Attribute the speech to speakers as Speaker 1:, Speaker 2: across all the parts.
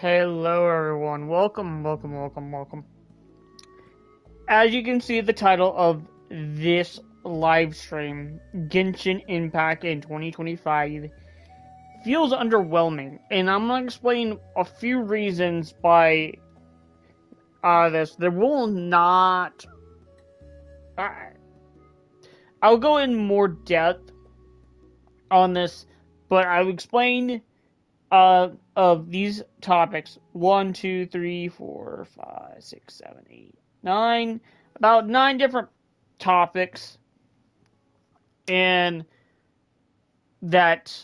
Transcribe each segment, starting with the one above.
Speaker 1: Hello everyone, welcome. As you can see the title of this live stream, Genshin Impact in 2025 feels underwhelming, and I'm going to explain a few reasons by this. There will not... I'll go in more depth on this, but I'll explain of these topics 1, 2, 3, 4, 5, 6, 7, 8, 9, about 9 different topics, and that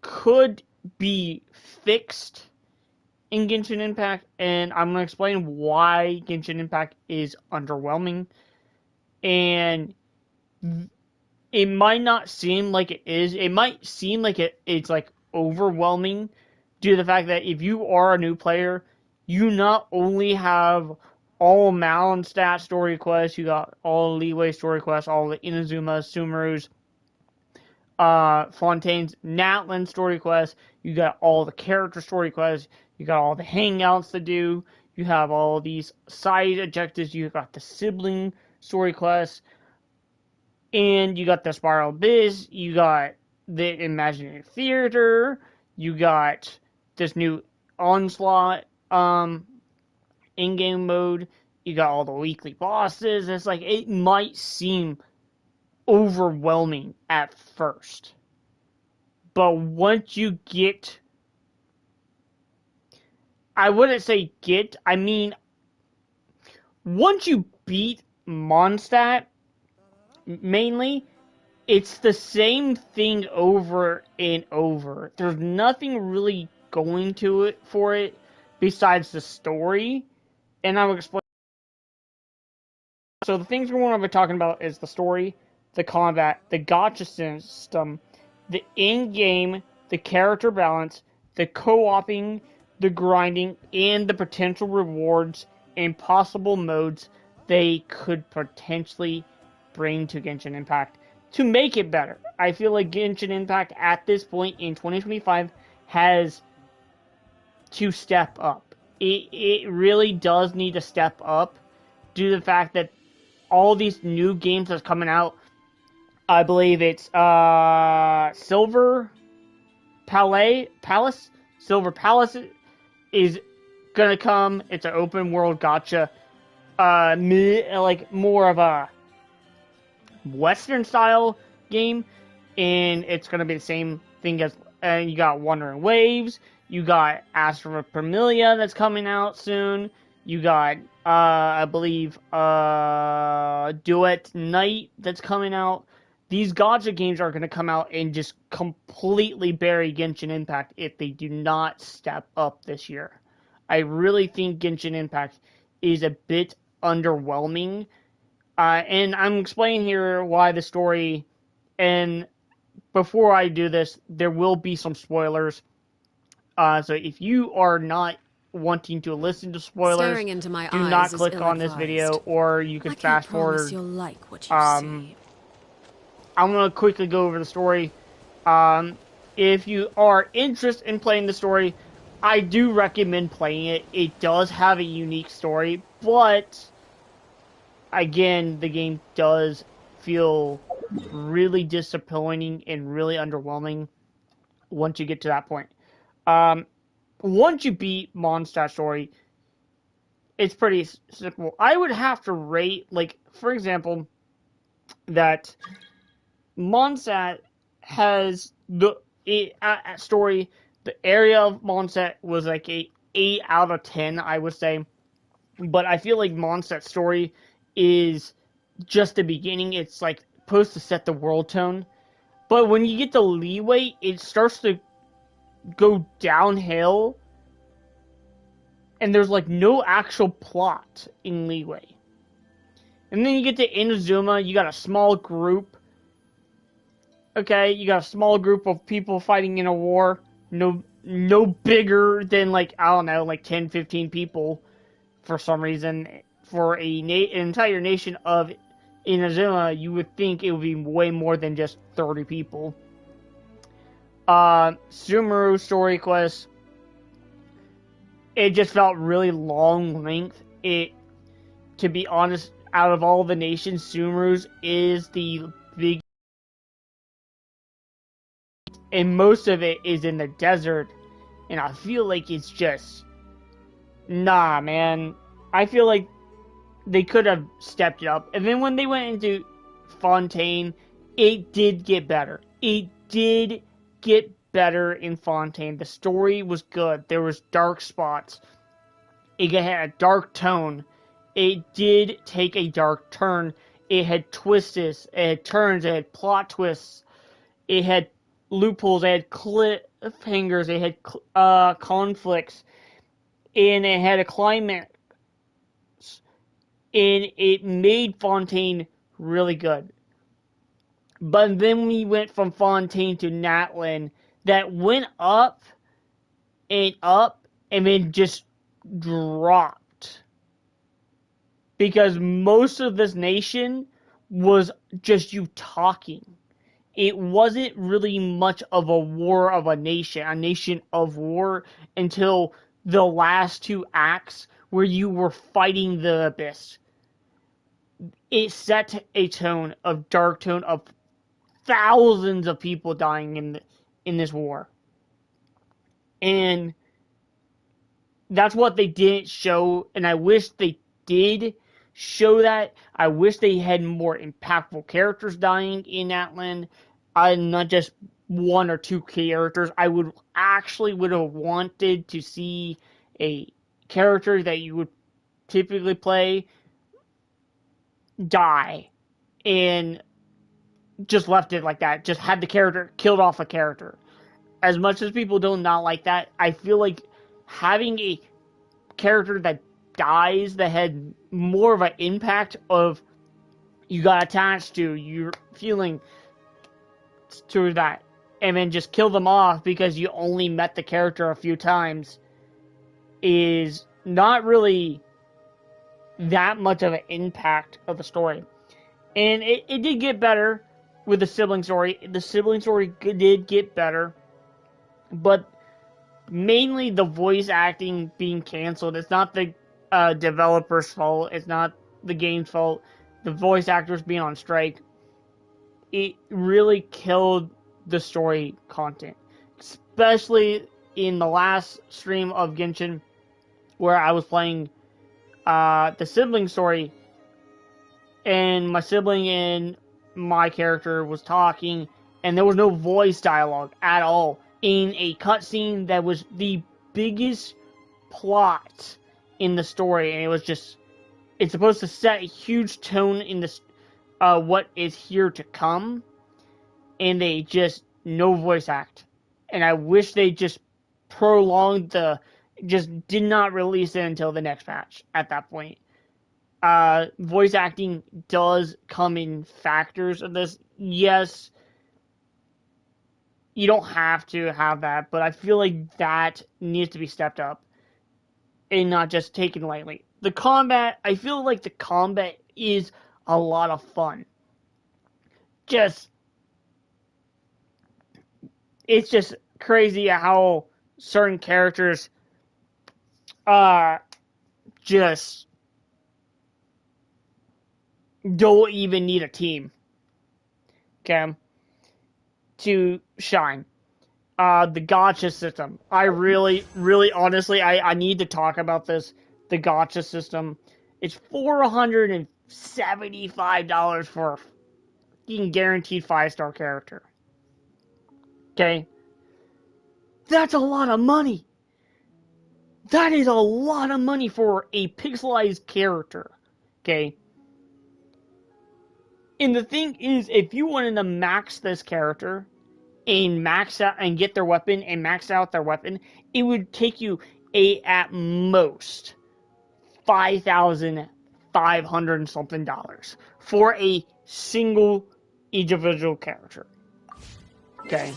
Speaker 1: could be fixed in Genshin Impact, and I'm going to explain why Genshin Impact is underwhelming, and it might not seem like it is. It might seem like it's like overwhelming due to the fact that if you are a new player, you not only have all Mondstadt story quests, you got all Leeway story quests, all the Inazuma, Sumeru's, Fontaine's, Natlan story quests, you got all the character story quests, you got all the hangouts to do, you have all these side objectives, you got the sibling story quests, and you got the Spiral Biz, you got the Imaginary Theater, you got this new Onslaught in-game mode, you got all the weekly bosses. It's like, it might seem overwhelming at first, but once you get, I wouldn't say get, I mean, once you beat Mondstadt, mainly, it's the same thing over and over. There's nothing really going to it for it besides the story, and I'll explain. So the things we're going to be talking about is the story, the combat, the gacha system, the in-game, the character balance, the co-oping, the grinding, and the potential rewards and possible modes they could potentially bring to Genshin Impact to make it better. I feel like Genshin Impact at this point in 2025 has to step up. It really does need to step up due to the fact that all these new games that's coming out, I believe it's Silver Palace is gonna come. It's an open world gacha, like more of a Western style game, and it's gonna be the same thing as, and you got Wandering Waves, you got Astra Familia that's coming out soon, you got I believe Duet Night that's coming out. These gacha games are gonna come out and just completely bury Genshin Impact if they do not step up this year. I really think Genshin Impact is a bit underwhelming. And I'm explaining here why the story, and before I do this, there will be some spoilers. So if you are not wanting to listen to spoilers,
Speaker 2: Into my
Speaker 1: do
Speaker 2: eyes
Speaker 1: not click on this video, or you can fast forward.
Speaker 2: You'll like what you see.
Speaker 1: I'm going to quickly go over the story. If you are interested in playing the story, I do recommend playing it. It does have a unique story, but again, the game does feel really disappointing and really underwhelming once you get to that point. Once you beat Mondstadt story, it's pretty simple. I would have to rate, like, for example, that Mondstadt has the story. The area of Mondstadt was like a 8 out of 10, I would say. But I feel like Mondstadt's story is just the beginning. It's like supposed to set the world tone, but when you get the Leeway, it starts to go downhill, and there's like no actual plot in Leeway. And then you get to Inazuma, you got a small group. Okay, you got a small group of people fighting in a war. No bigger than, like, I don't know, like 10, 15 people for some reason. For an entire nation of Inazuma, you would think it would be way more than just 30 people. Sumeru story quest. it just felt really long length. To be honest, out of all the nations, Sumeru's is the big, and most of it is in the desert, and I feel like it's just, nah, man. I feel like they could have stepped it up. And then when they went into Fontaine, it did get better. It did get better in Fontaine. The story was good. There was dark spots. It had a dark tone. It did take a dark turn. It had twists, it had turns, it had plot twists, it had loopholes, it had cliffhangers, it had conflicts, and it had a climax. And it made Fontaine really good. But then we went from Fontaine to Natlan, that went up, and then just dropped. Because most of this nation was just you talking. It wasn't really much of a war of a nation of war, until the last two acts where you were fighting the abyss. It set a tone of dark tone of thousands of people dying in this war. And that's what they didn't show, and I wish they did show that. I wish they had more impactful characters dying in Natlan, not just one or two characters. I would have wanted to see a character that you would typically play die, and just left it like that. Just had the character, killed off a character. As much as people don't not like that, I feel like having a character that dies that had more of an impact of you got attached to, you're feeling to that, and then just kill them off because you only met the character a few times, is not really that much of an impact of the story. And it did get better with the sibling story. The sibling story did get better, but mainly the voice acting being canceled. It's not the developer's fault. It's not the game's fault. The voice actors being on strike. It really killed the story content. Especially in the last stream of Genshin, where I was playing the sibling story, and my sibling and my character was talking, and there was no voice dialogue at all in a cutscene that was the biggest plot in the story, and it's supposed to set a huge tone in this what is here to come, and they just no voice act. And I wish they just just did not release it until the next patch at that point. Voice acting does come in factors of this. Yes, you don't have to have that, but I feel like that needs to be stepped up and not just taken lightly. The combat, I feel like the combat is a lot of fun. It's just crazy how certain characters just don't even need a team, okay, to shine. The gacha system. I really, really, honestly, I need to talk about this. The gacha system. It's $475 for a fucking guaranteed 5-star character. Okay? That's a lot of money. That is a lot of money for a pixelized character. Okay? And the thing is, if you wanted to max this character and max out and get their weapon and max out their weapon, it would take you at most $5,500 and something for a single individual character. Okay,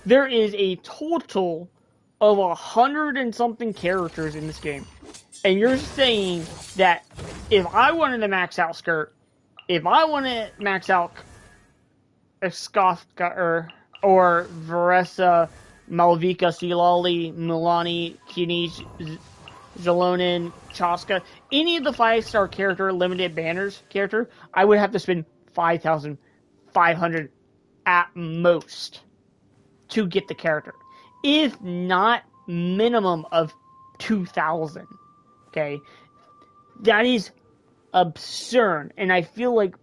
Speaker 1: there is a total of 100 and something characters in this game, and you're saying that if I wanted to max out Skirt, if I want to max out Skofka or Veresa Malvika, Silali, Milani, Kinish, Zalonin, Chaska, any of the 5-star character limited banners character, I would have to spend 5,500 at most to get the character. If not minimum of 2,000. Okay? That is absurd. And I feel like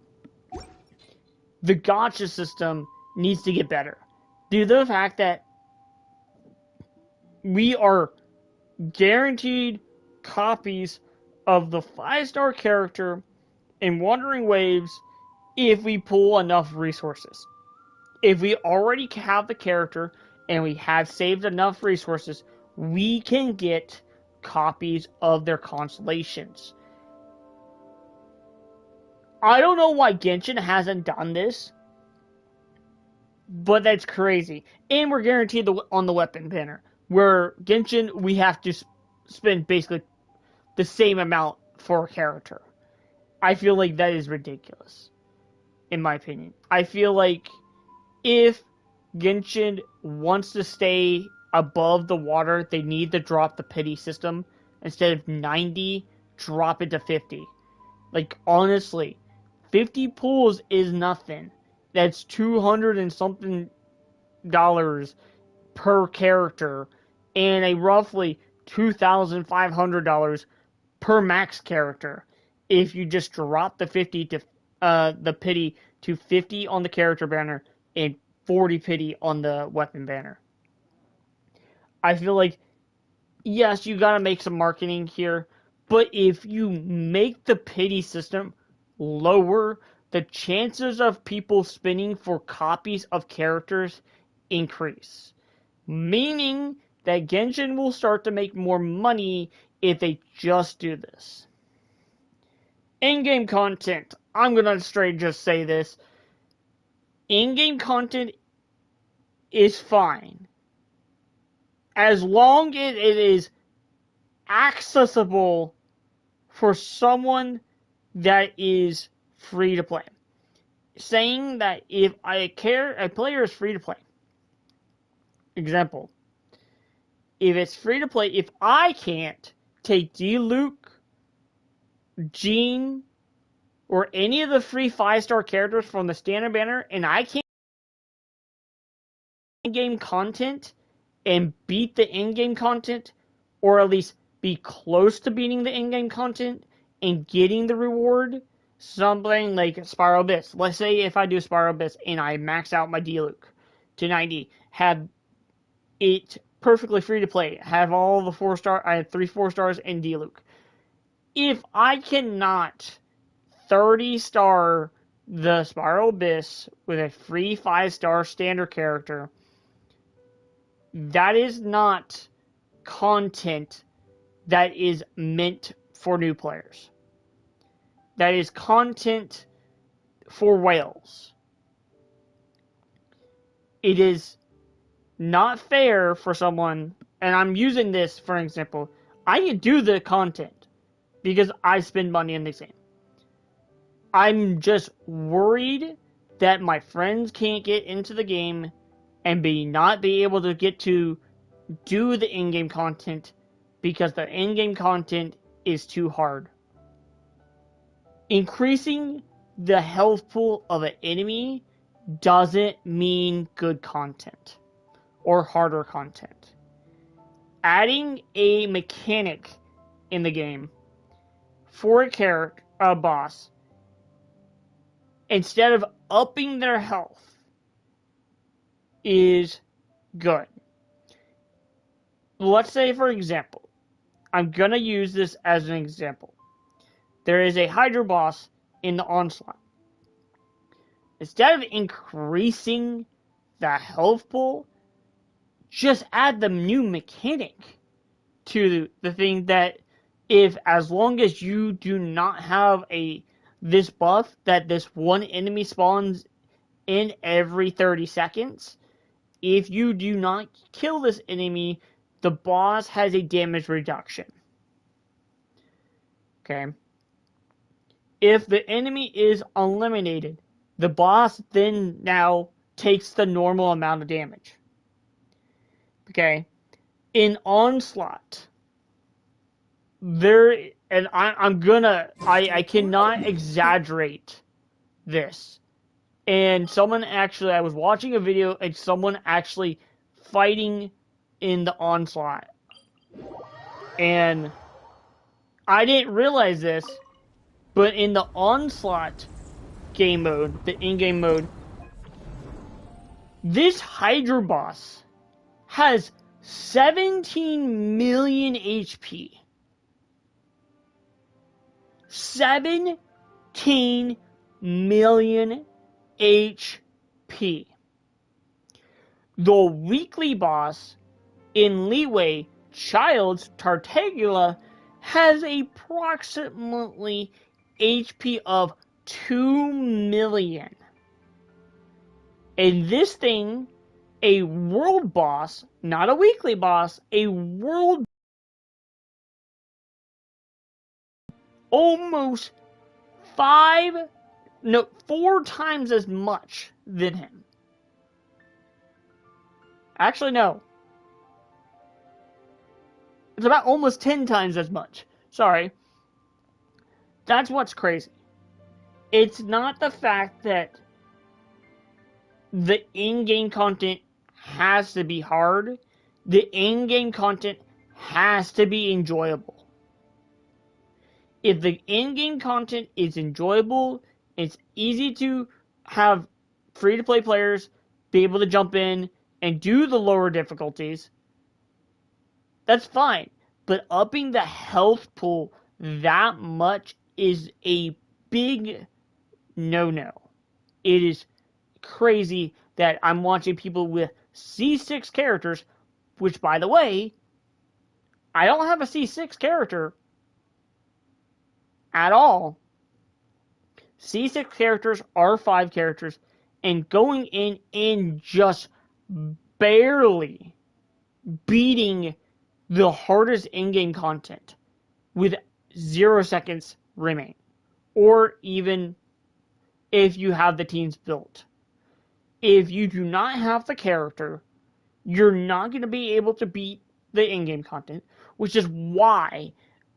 Speaker 1: the gacha system needs to get better. Due to the fact that we are guaranteed copies of the 5-star character in Wandering Waves if we pull enough resources. If we already have the character and we have saved enough resources, we can get copies of their constellations. I don't know why Genshin hasn't done this, but that's crazy. And we're guaranteed on the weapon banner. Where Genshin, we have to spend basically the same amount for a character. I feel like that is ridiculous, in my opinion. I feel like if Genshin wants to stay above the water, they need to drop the pity system. Instead of 90, drop it to 50. Like, honestly, 50 pulls is nothing. That's 200 and something dollars per character, and a roughly $2,500 per max character. If you just drop the the pity to 50 on the character banner and 40 pity on the weapon banner. I feel like, yes, you gotta make some marketing here, but if you make the pity system lower, the chances of people spinning for copies of characters increase. Meaning that Genshin will start to make more money if they just do this. In-game content. I'm gonna straight just say this. In-game content is fine. As long as it is accessible for someone that is free to play. Saying that if a player is free to play. Example. If it's free to play, if I can't take Diluc, Jean, or any of the free 5-star characters from the standard banner, and I can't in-game content and beat the in-game content, or at least be close to beating the in-game content and getting the reward, something like Spiral Abyss. Let's say if I do Spiral Abyss and I max out my Diluc to 90, have it perfectly free to play, have all the 4-star, I have 3 4-stars in Diluc. If I cannot 30-star the Spiral Abyss with a free 5-star standard character, that is not content that is meant for new players. That is content for whales. It is not fair for someone, and I'm using this for an example. I can do the content because I spend money in the game. I'm just worried that my friends can't get into the game and not be able to get to do the in-game content because the in-game content is too hard. Increasing the health pool of an enemy doesn't mean good content or harder content. Adding a mechanic in the game for a boss, instead of upping their health, is good. Let's say, for example, I'm gonna use this as an example. There is a Hydra boss in the Onslaught. Instead of increasing the health pool, just add the new mechanic to the thing that as long as you do not have this buff that this one enemy spawns in every 30 seconds, if you do not kill this enemy, the boss has a damage reduction. Okay? If the enemy is eliminated, the boss then now takes the normal amount of damage. Okay, in Onslaught, there, and I cannot exaggerate this. And I was watching a video and someone actually fighting in the Onslaught. And I didn't realize this, but in the Onslaught game mode, the in-game mode, this Hydra boss has 17 million HP. 17 million HP. The weekly boss in Leeway, Child's Tartagula, has approximately HP of 2 million. And this thing, a world boss, not a weekly boss, a world almost 4 times as much than him. Actually, no. It's about almost 10 times as much. Sorry. That's what's crazy. It's not the fact that the in-game content has to be hard. The in-game content has to be enjoyable. If the in-game content is enjoyable, it's easy to have free-to-play players be able to jump in and do the lower difficulties, that's fine. But upping the health pool that much is a big no-no. It is crazy that I'm watching people with C6 characters, which, by the way, I don't have a C6 character at all. C6 characters are 5 characters, and going in and just barely beating the hardest in-game content with 0 seconds remain. Or even if you have the teams built. If you do not have the character, you're not going to be able to beat the in-game content, which is why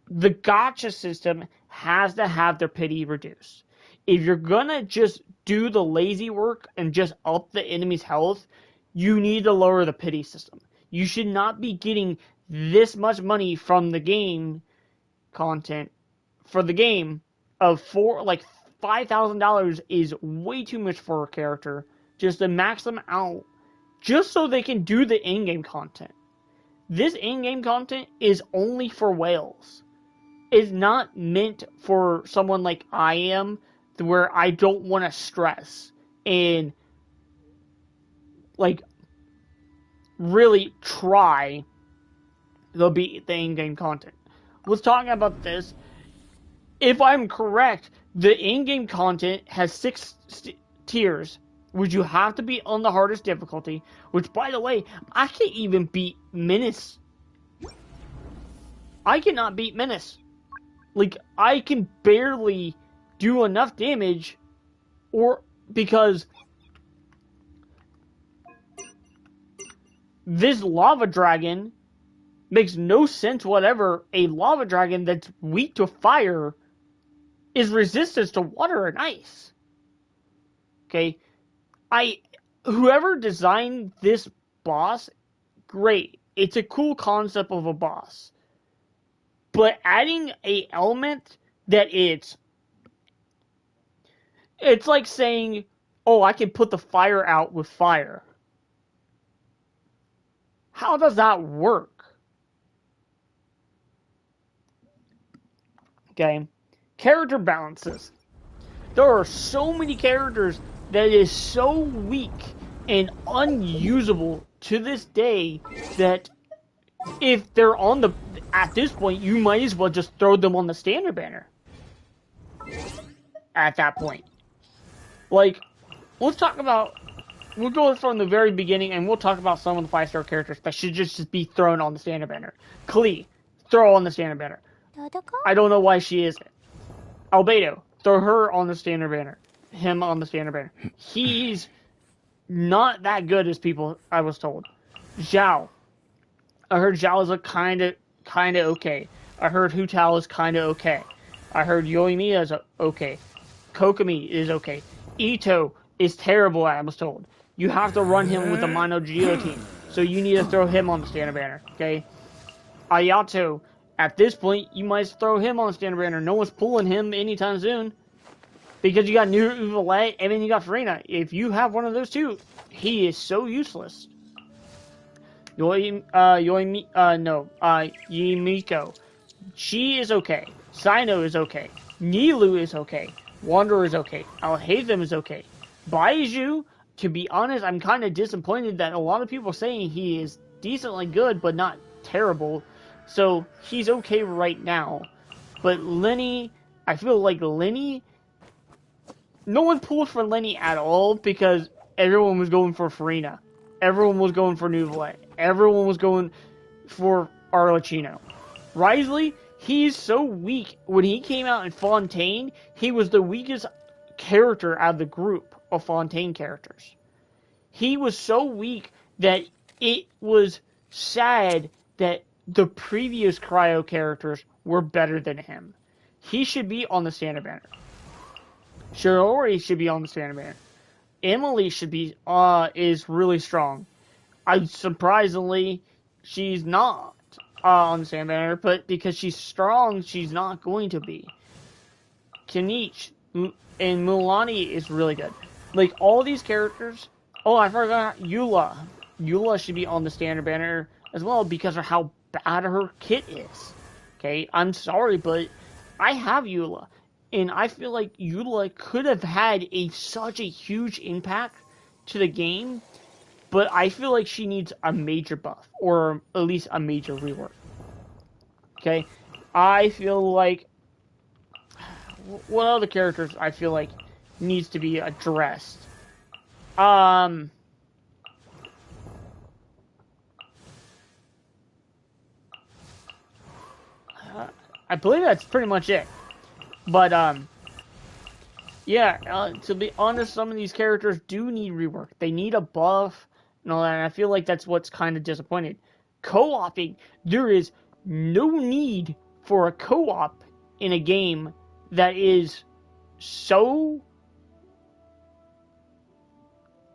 Speaker 1: the gacha system has to have their pity reduced. If you're going to just do the lazy work and just up the enemy's health, you need to lower the pity system. You should not be getting this much money from the game content for the game of $5,000 is way too much for a character just to max them out just so they can do the in-game content. This in-game content is only for whales. It's not meant for someone like I am, where I don't want to stress and really try to beat the in-game content. Let's talk about this. If I'm correct, the in-game content has 6 tiers, which you have to be on the hardest difficulty, which, by the way, I can't even beat Menace. I cannot beat Menace. I can barely do enough damage, because this lava dragon makes no sense whatever. A lava dragon that's weak to fire is resistant to water and ice. Okay? Whoever designed this boss, great. It's a cool concept of a boss. But adding a element that it's like saying, oh, I can put the fire out with fire. How does that work? Okay. Character balances. There are so many characters that is so weak and unusable to this day that if they're at this point, you might as well just throw them on the standard banner. At that point. We'll go from the very beginning and we'll talk about some of the 5-star characters that should just be thrown on the standard banner. Klee, throw on the standard banner. I don't know why she isn't. Albedo, throw her on the standard banner. Him on the standard banner. He's not that good as people I was told. Zhao, I heard Xiao's kind of okay. I heard Hu Tao is kind of okay. I heard Yoimiya is okay. Kokomi is okay. Ito is terrible, I was told. You have to run him with a mono Geo team, so you need to throw him on the standard banner, okay? Ayato, at this point, you might throw him on the standard banner. No one's pulling him anytime soon. Because you got New Uvalette and then you got Farina. If you have one of those two, he is so useless. Yimiko. She is okay. Sino is okay. Nilu is okay. Wanderer is okay. Alhaitham is okay. Baiju, to be honest, I'm kind of disappointed that a lot of people are saying he is decently good, but not terrible. So he's okay right now. But Lenny, I feel like Lenny, no one pulled for Lenny at all because everyone was going for Farina. Everyone was going for Nuvalet. Everyone was going for Arlecchino. Risley, he's so weak. When he came out in Fontaine, he was the weakest character out of the group of Fontaine characters. He was so weak that it was sad that the previous Cryo characters were better than him. He should be on the standard banner. Shiori should be on the standard banner. Emily should be is really strong. Surprisingly, she's not on the standard banner, but because she's strong, she's not going to be. Kenichi and Mulani is really good. Like all these characters. Oh, I forgot Eula. Eula should be on the standard banner as well because of how bad her kit is. Okay, I'm sorry, but I have Eula. And I feel like Eula could have had such a huge impact to the game, but I feel like she needs a major buff, or at least a major rework. Okay? I feel like... What other characters I feel like needs to be addressed? I believe that's pretty much it. But, yeah, to be honest, some of these characters do need rework. They need a buff and all that, and I feel like that's what's kind of disappointed. Co-oping, there is no need for a co-op in a game that is so...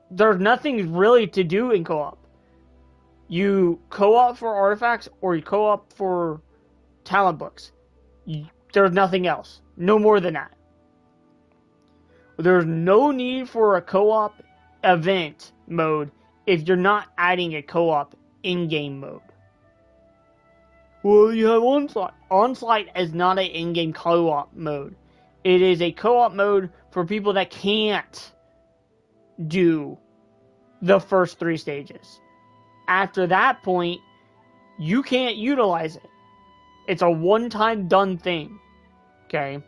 Speaker 1: There's nothing really to do in co-op. You co-op for artifacts, or you co-op for talent books. There's nothing else. No more than that. There's no need for a co-op event mode if you're not adding a co-op in-game mode. Well, you have Onslaught. Onslaught is not an in-game co-op mode. It is a co-op mode for people that can't do the first 3 stages. After that point, you can't utilize it. It's a one-time done thing. Okay?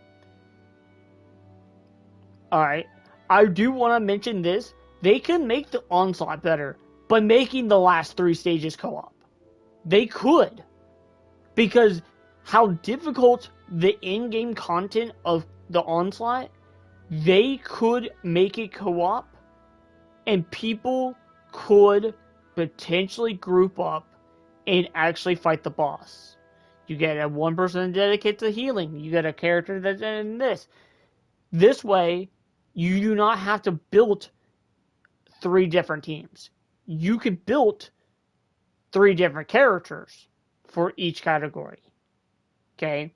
Speaker 1: Alright. I do want to mention this. They can make the Onslaught better by making the last 3 stages co-op. They could. Because how difficult the in-game content of the Onslaught, they could make it co-op, and people could potentially group up and actually fight the boss. You get a one person dedicated to healing. You get a character that's in this. This way, you do not have to build 3 different teams. You could build 3 different characters for each category. Okay?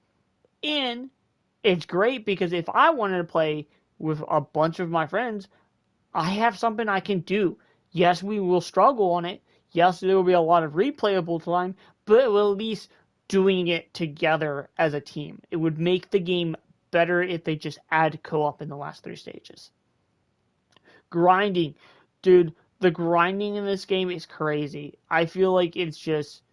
Speaker 1: And it's great because if I wanted to play with a bunch of my friends, I have something I can do. Yes, we will struggle on it. Yes, there will be a lot of replayable time, but we're at least doing it together as a team. It would make the game better if they just add co-op in the last 3 stages. Grinding. Dude, the grinding in this game is crazy. I feel like it's just...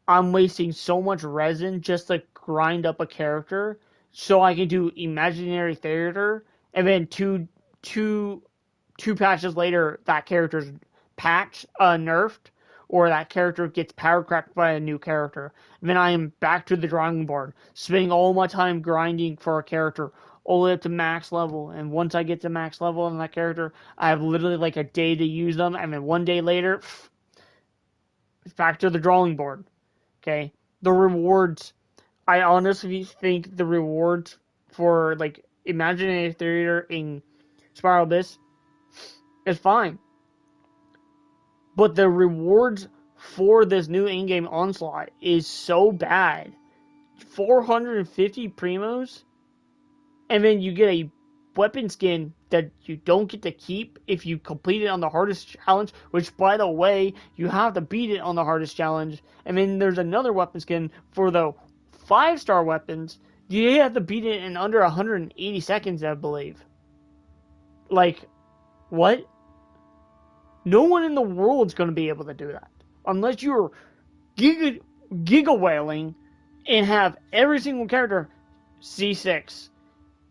Speaker 1: I'm wasting so much resin just to grind up a character so I can do imaginary theater, and then two patches later that character's nerfed, or that character gets power cracked by a new character. And then I am back to the drawing board, spending all my time grinding for a character all the way up to max level. And once I get to max level on that character, I have literally like a day to use them, and then one day later, back to the drawing board. Okay, the rewards. I honestly think the rewards for like Imaginary Theater in Spiral Abyss is fine, but the rewards for this new in-game onslaught is so bad. 450 primos, and then you get a weapon skin that you don't get to keep if you complete it on the hardest challenge, which, by the way, you have to beat it on the hardest challenge. And then there's another weapon skin for the 5-star weapons. You have to beat it in under 180 seconds, I believe. Like, what? No one in the world's going to be able to do that. Unless you're giga whaling and have every single character C6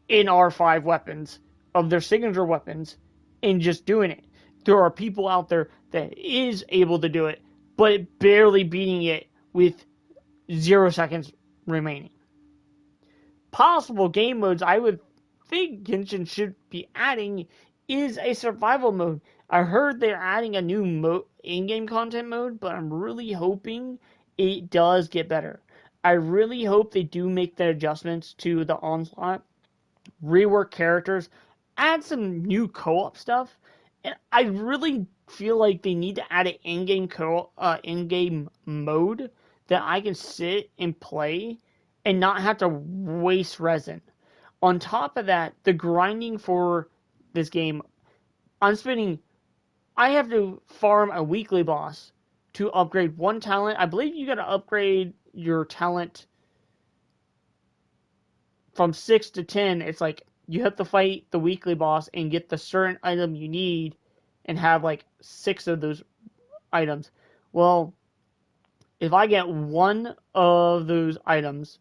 Speaker 1: in R5 weapons of their signature weapons and just doing it. There are people out there that is able to do it, but barely beating it with 0 seconds remaining. Possible game modes I would think Genshin should be adding is a survival mode. I heard they're adding a new in-game content mode, but I'm really hoping it does get better. I really hope they do make the adjustments to the Onslaught, rework characters, add some new co-op stuff, and I really feel like they need to add an in-game mode that I can sit and play and not have to waste resin. On top of that, the grinding for this game, I have to farm a weekly boss to upgrade one talent. I believe you gotta upgrade your talent from 6 to 10. It's like you have to fight the weekly boss and get the certain item you need and have like 6 of those items. Well, if I get one of those items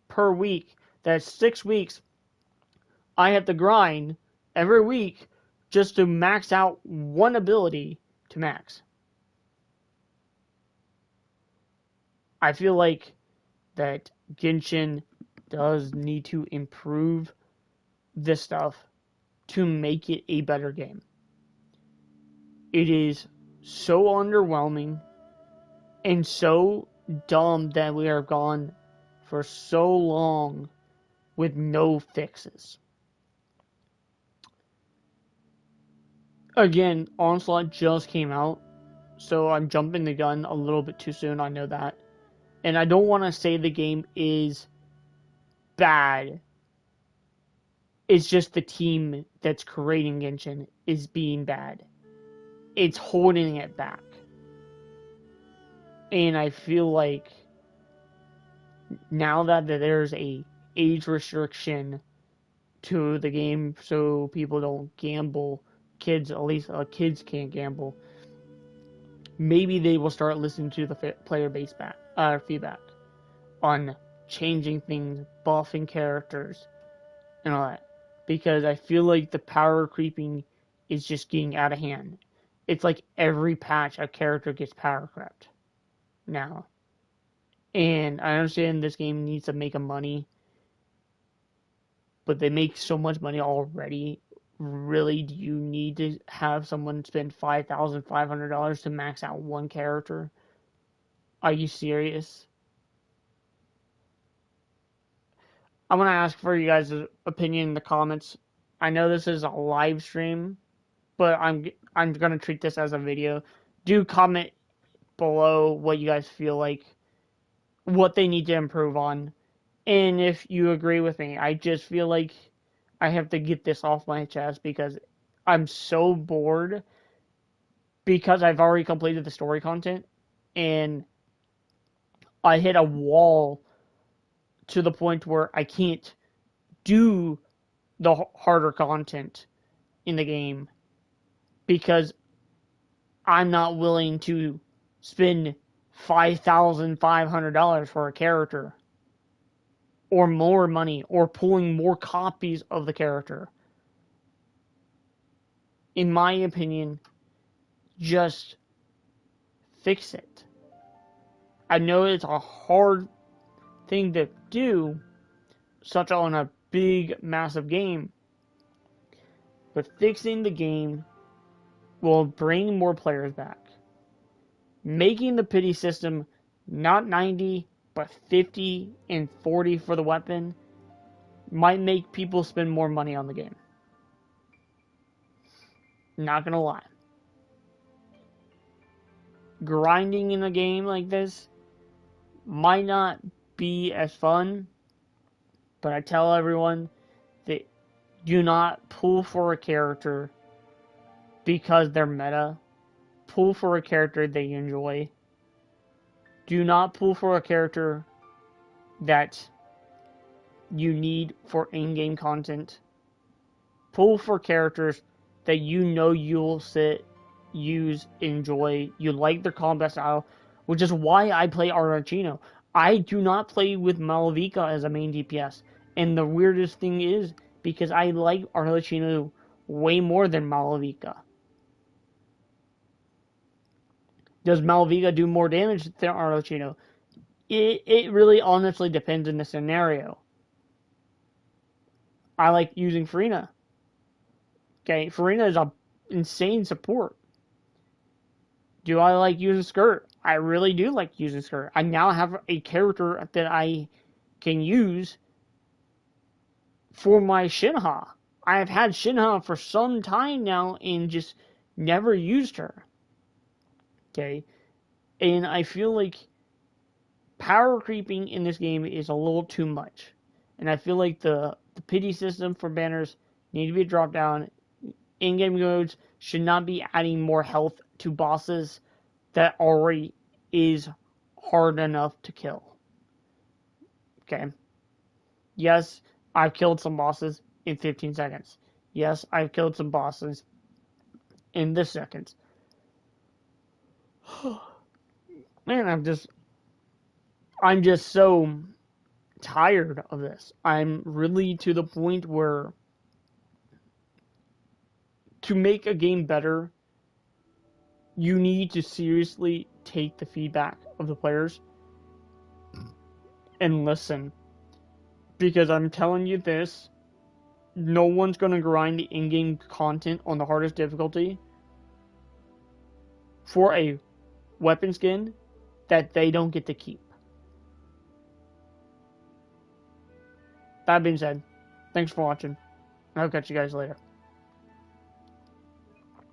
Speaker 1: per week, that's 6 weeks. I have to grind every week just to max out one ability to max. I feel like that Genshin does need to improve this stuff to make it a better game. It is so underwhelming and so dumb that we are gone for so long with no fixes. Again, Onslaught just came out, so I'm jumping the gun a little bit too soon, I know that. And I don't want to say the game is bad. It's just the team that's creating Genshin is being bad. It's holding it back. And I feel like now that there's a age restriction to the game so people don't gamble, kids, at least kids can't gamble, maybe they will start listening to the player base feedback on changing things, buffing characters, and all that. Because I feel like the power creeping is just getting out of hand. It's like every patch a character gets power crept now. And I understand this game needs to make money, but they make so much money already. Really, do you need to have someone spend $5,500 to max out one character? Are you serious? I'm going to ask for you guys' opinion in the comments. I know this is a live stream, but I'm going to treat this as a video. Do comment below what you guys feel like, what they need to improve on, and if you agree with me. I just feel like I have to get this off my chest because I'm so bored because I've already completed the story content and I hit a wall to the point where I can't do the harder content in the game because I'm not willing to spend $5,500 for a character or more money or pulling more copies of the character. In my opinion, just fix it. I know it's a hard thing to do, such on a big, massive game, but fixing the game will bring more players back. Making the pity system not 90, but 50 and 40 for the weapon might make people spend more money on the game. Not gonna lie. Grinding in a game like this might not be as fun, but I tell everyone that do not pull for a character because they're meta. Pull for a character that you enjoy. Do not pull for a character that you need for in-game content. Pull for characters that you know you'll sit, use, enjoy. You like their combat style, which is why I play Arlecchino. I do not play with Malavika as a main DPS. And the weirdest thing is, because I like Arlecchino way more than Malavika. Does Malavika do more damage than Arlecchino? It really honestly depends on the scenario. I like using Farina. Okay, Farina is a insane support. Do I like using Skirt? I really do like using Skirt. I now have a character that I can use for my Shinha. I have had Shinha for some time now and just never used her. Okay, and I feel like power creeping in this game is a little too much. And I feel like the pity system for banners need to be dropped down. In-game modes should not be adding more health to bosses that already is hard enough to kill. Okay. Yes, I've killed some bosses in 15 seconds. Yes, I've killed some bosses in this seconds. Man, I'm just so tired of this. I'm really to the point where to make a game better, you need to seriously take the feedback of the players and listen. Because I'm telling you this, no one's going to grind the in-game content on the hardest difficulty for a weapon skin that they don't get to keep. That being said, thanks for watching. I'll catch you guys later.